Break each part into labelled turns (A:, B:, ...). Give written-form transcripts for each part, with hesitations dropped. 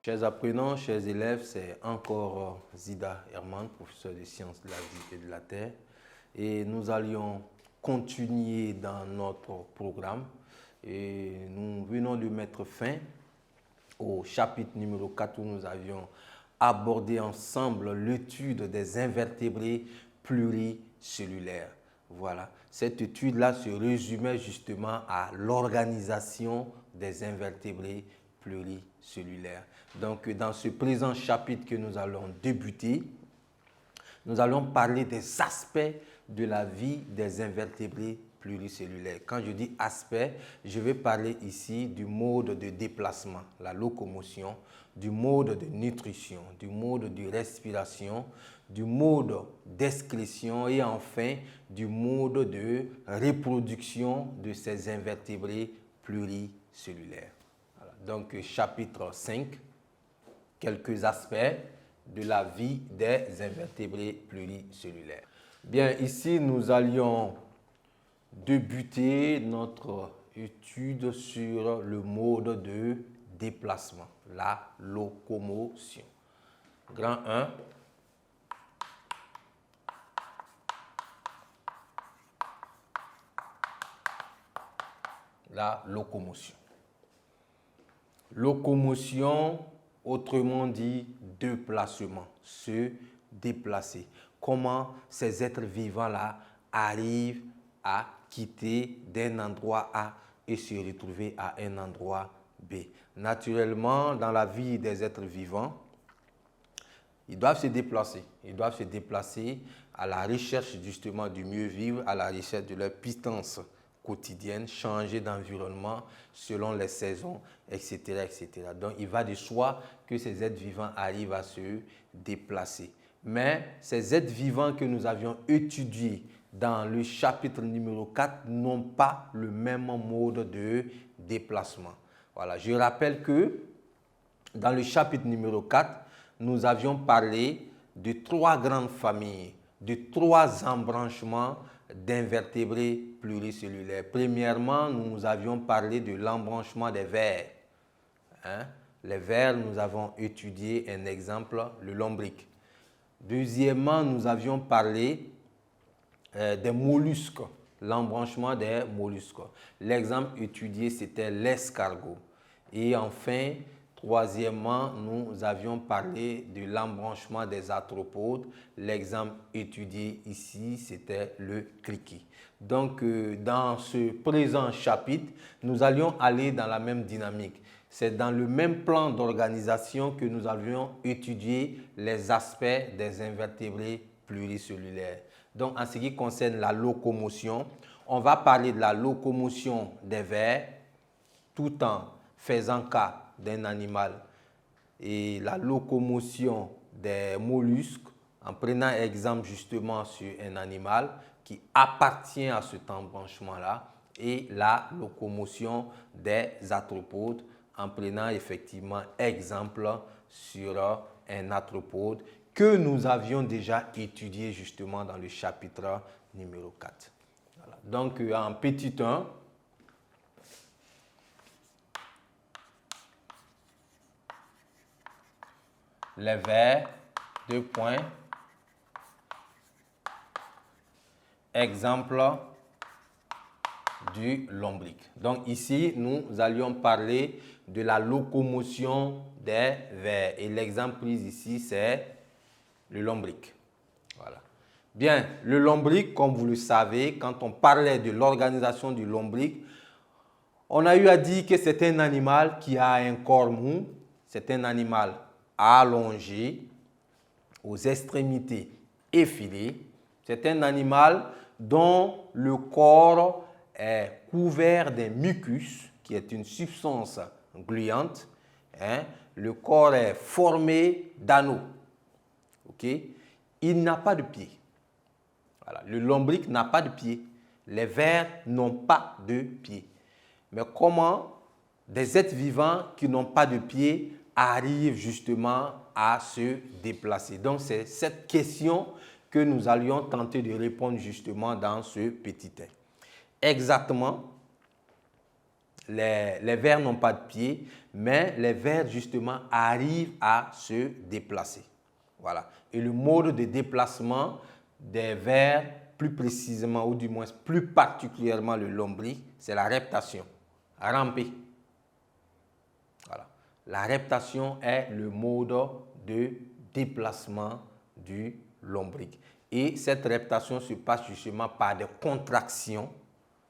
A: Chers apprenants, chers élèves, c'est encore Zida Herman, professeur de sciences de la vie et de la terre. Et nous allions continuer dans notre programme. Et nous venons de mettre fin au chapitre numéro 4 où nous avions abordé ensemble l'étude des invertébrés pluricellulaires. Voilà, cette étude-là se résumait justement à l'organisation des invertébrés pluricellulaires. Donc, dans ce présent chapitre que nous allons débuter, nous allons parler des aspects de la vie des invertébrés pluricellulaires. Quand je dis aspect, je vais parler ici du mode de déplacement, la locomotion, du mode de nutrition, du mode de respiration, du mode d'excrétion et enfin du mode de reproduction de ces invertébrés pluricellulaires. Voilà. Donc, chapitre 5, quelques aspects de la vie des invertébrés pluricellulaires. Bien, ici, nous allions débuter notre étude sur le mode de déplacement, la locomotion. Grand 1. La locomotion. Locomotion, autrement dit, déplacement, se déplacer. Comment ces êtres vivants-là arrivent à quitter d'un endroit A et se retrouver à un endroit B. Naturellement, dans la vie des êtres vivants, ils doivent se déplacer. Ils doivent se déplacer à la recherche justement du mieux vivre, à la recherche de leur pitance quotidienne, changer d'environnement selon les saisons, etc., etc. Donc, il va de soi que ces êtres vivants arrivent à se déplacer. Mais ces êtres vivants que nous avions étudiés dans le chapitre numéro 4 n'ont pas le même mode de déplacement. Voilà, je rappelle que dans le chapitre numéro 4, nous avions parlé de 3 grandes familles, de 3 embranchements d'invertébrés pluricellulaires. Premièrement, nous avions parlé de l'embranchement des vers. Les vers, nous avons étudié un exemple, le lombric. Deuxièmement, nous avions parlé des mollusques, l'embranchement des mollusques. L'exemple étudié, c'était l'escargot. Et enfin, troisièmement, nous avions parlé de l'embranchement des arthropodes. L'exemple étudié ici, c'était le criquet. Donc, dans ce présent chapitre, nous allions aller dans la même dynamique. C'est dans le même plan d'organisation que nous avions étudié les aspects des invertébrés pluricellulaires. Donc, en ce qui concerne la locomotion, on va parler de la locomotion des vers tout en faisant cas d'un animal et la locomotion des mollusques en prenant exemple justement sur un animal qui appartient à cet embranchement-là et la locomotion des arthropodes en prenant effectivement exemple sur un arthropode que nous avions déjà étudié justement dans le chapitre numéro 4. Voilà. Donc, en petit 1, les vers, 2 points, exemple du lombric. Donc ici, nous allions parler de la locomotion des vers. Et l'exemple pris ici, c'est le lombric. Voilà. Bien, le lombric, comme vous le savez, quand on parlait de l'organisation du lombric, on a eu à dire que c'est un animal qui a un corps mou, c'est un animal allongé, aux extrémités effilées. C'est un animal dont le corps est couvert d'un mucus, qui est une substance gluante. Le corps est formé d'anneaux. Il n'a pas de pieds. Voilà. Le lombric n'a pas de pieds. Les vers n'ont pas de pieds. Mais comment des êtres vivants qui n'ont pas de pieds arrivent justement à se déplacer? Donc, c'est cette question que nous allions tenter de répondre justement dans ce petit texte. Exactement, les vers n'ont pas de pied, mais les vers justement arrivent à se déplacer. Voilà. Et le mode de déplacement des vers, plus précisément ou du moins plus particulièrement le lombric, c'est la reptation, ramper. Voilà. La reptation est le mode de déplacement du lombric. Et cette reptation se passe justement par des contractions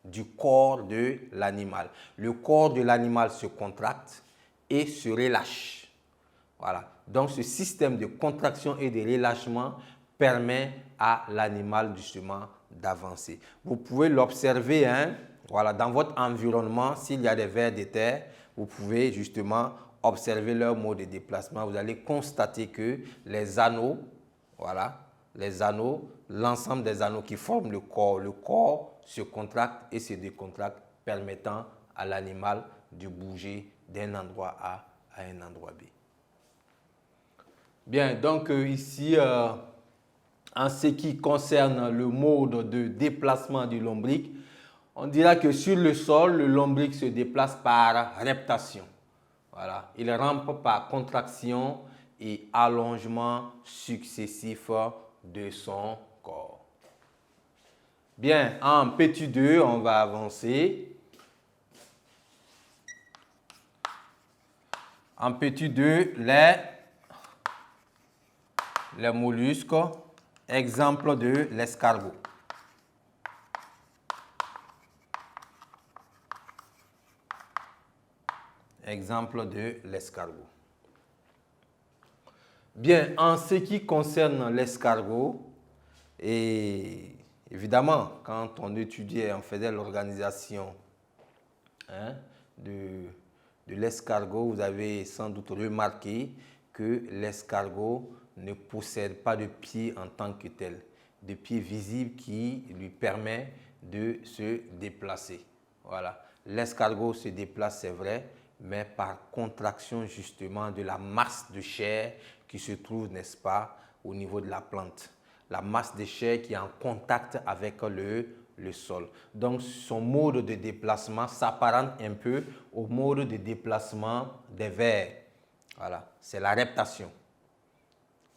A: du corps de l'animal. Le corps de l'animal se contracte et se relâche. Voilà. Donc, ce système de contraction et de relâchement permet à l'animal justement d'avancer. Vous pouvez l'observer, hein, voilà, dans votre environnement, s'il y a des vers de terre, vous pouvez justement observer leur mode de déplacement. Vous allez constater que les anneaux, voilà, les anneaux, l'ensemble des anneaux qui forment le corps se contracte et se décontracte, permettant à l'animal de bouger d'un endroit A à un endroit B. Bien, donc ici, en ce qui concerne le mode de déplacement du lombric, on dira que sur le sol, le lombric se déplace par reptation. Voilà. Il rampe par contraction et allongement successif de son corps. Bien, en petit 2, on va avancer. En petit 2, les mollusques, exemple de l'escargot. Exemple de l'escargot. Bien, en ce qui concerne l'escargot, et évidemment, quand on étudiait, on faisait l'organisation de l'escargot, vous avez sans doute remarqué que l'escargot ne possède pas de pied en tant que tel, de pied visible qui lui permet de se déplacer. Voilà. L'escargot se déplace, c'est vrai, mais par contraction justement de la masse de chair qui se trouve, n'est-ce pas, au niveau de la plante. La masse de chair qui est en contact avec le sol. Donc, son mode de déplacement s'apparente un peu au mode de déplacement des vers. Voilà, c'est la reptation.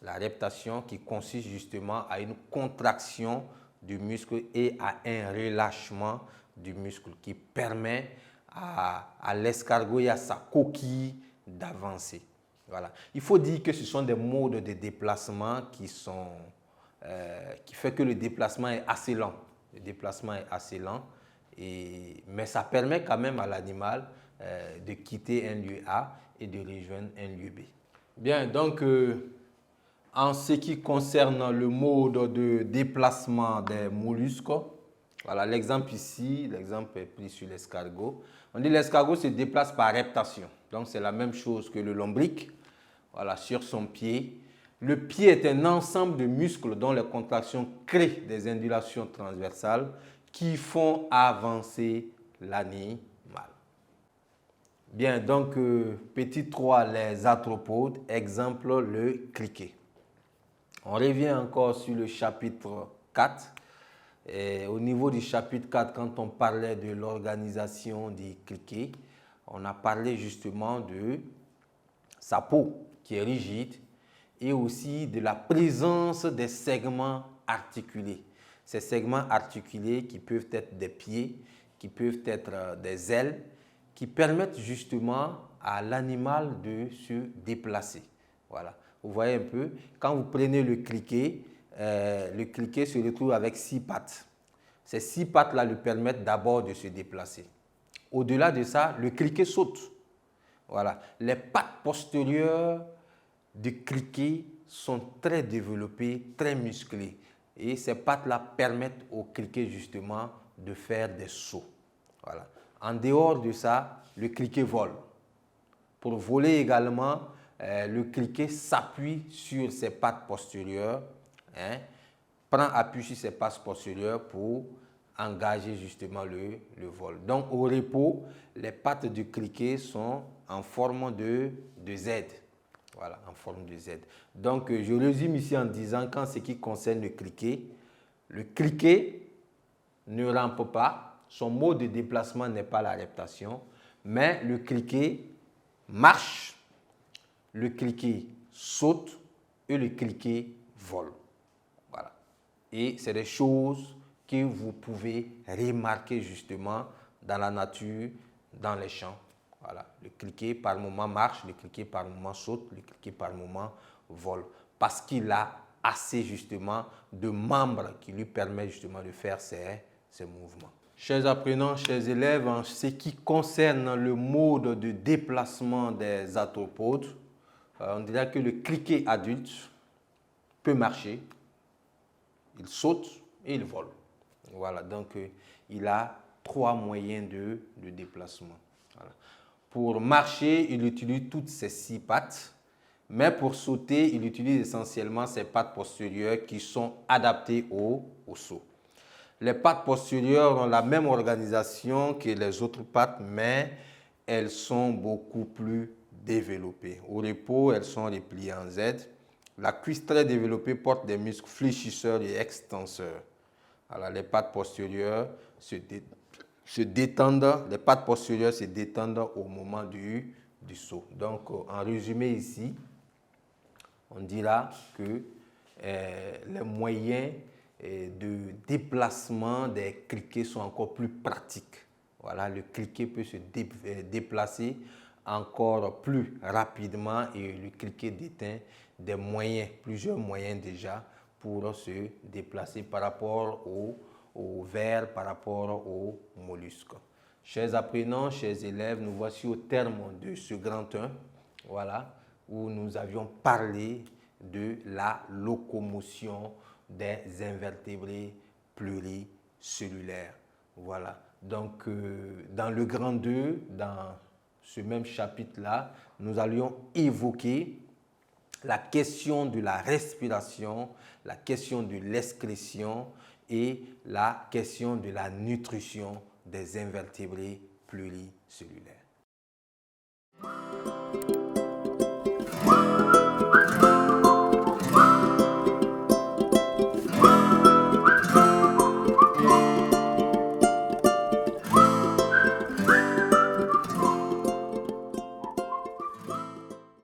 A: La reptation qui consiste justement à une contraction du muscle et à un relâchement du muscle qui permet à l'escargot et à sa coquille d'avancer. Voilà. Il faut dire que ce sont des modes de déplacement qui fait que le déplacement est assez lent. Le déplacement est assez lent, mais ça permet quand même à l'animal de quitter un lieu A et de rejoindre un lieu B. Bien, donc en ce qui concerne le mode de déplacement des mollusques, voilà l'exemple ici, l'exemple est pris sur l'escargot. On dit l'escargot se déplace par reptation. Donc c'est la même chose que le lombric, voilà, sur son pied. Le pied est un ensemble de muscles dont les contractions créent des ondulations transversales qui font avancer l'animal. Bien, donc petit 3, les arthropodes, exemple le criquet. On revient encore sur le chapitre 4. Et au niveau du chapitre 4, quand on parlait de l'organisation des criquets, on a parlé justement de sa peau qui est rigide et aussi de la présence des segments articulés. Ces segments articulés qui peuvent être des pieds, qui peuvent être des ailes, qui permettent justement à l'animal de se déplacer. Voilà. Vous voyez un peu, quand vous prenez le criquet se retrouve avec 6 pattes. Ces 6 pattes-là lui permettent d'abord de se déplacer. Au-delà de ça, le criquet saute. Voilà. Les pattes postérieures du criquet sont très développées, très musclées. Et ces pattes-là permettent au criquet justement de faire des sauts. Voilà. En dehors de ça, le criquet vole. Pour voler également, le criquet s'appuie sur ses pattes postérieures, prend appui sur ses pattes postérieures pour engager justement le vol. Donc au repos, les pattes du criquet sont en forme de Z. Voilà, en forme de Z. Donc je résume ici en disant qu'en ce qui concerne le criquet ne rampe pas, son mode de déplacement n'est pas la reptation, Mais le criquet marche, le criquet saute et le criquet vole. Voilà. Et c'est des choses que vous pouvez remarquer justement dans la nature, dans les champs. Voilà. Le criquet par moment marche, le criquet par moment saute, le criquet par moment vole. Parce qu'il a assez justement de membres qui lui permettent justement de faire ces mouvements. Chers apprenants, chers élèves, en ce qui concerne le mode de déplacement des arthropodes, on dirait que le criquet adulte peut marcher, il saute et il vole. Voilà, donc il a 3 moyens de déplacement. Voilà. Pour marcher, il utilise toutes ses 6 pattes, mais pour sauter, il utilise essentiellement ses pattes postérieures qui sont adaptées au saut. Les pattes postérieures ont la même organisation que les autres pattes, mais elles sont beaucoup plus développées. Au repos, elles sont repliées en Z. La cuisse très développée porte des muscles fléchisseurs et extenseurs. Alors, les pattes postérieures se détendent, les pattes postérieures se détendent au moment du saut. Donc, en résumé ici, on dira que les moyens de déplacement des criquets sont encore plus pratiques. Voilà, le criquet peut se déplacer encore plus rapidement et le criquet détient des moyens, plusieurs moyens déjà pour se déplacer par rapport aux vers, par rapport aux mollusques. Chers apprenants, chers élèves, nous voici au terme de ce grand 1, voilà, où nous avions parlé de la locomotion des invertébrés pluricellulaires. Voilà. Donc, dans le grand 2, dans ce même chapitre-là, nous allions évoquer la question de la respiration, la question de l'excrétion et la question de la nutrition des invertébrés pluricellulaires.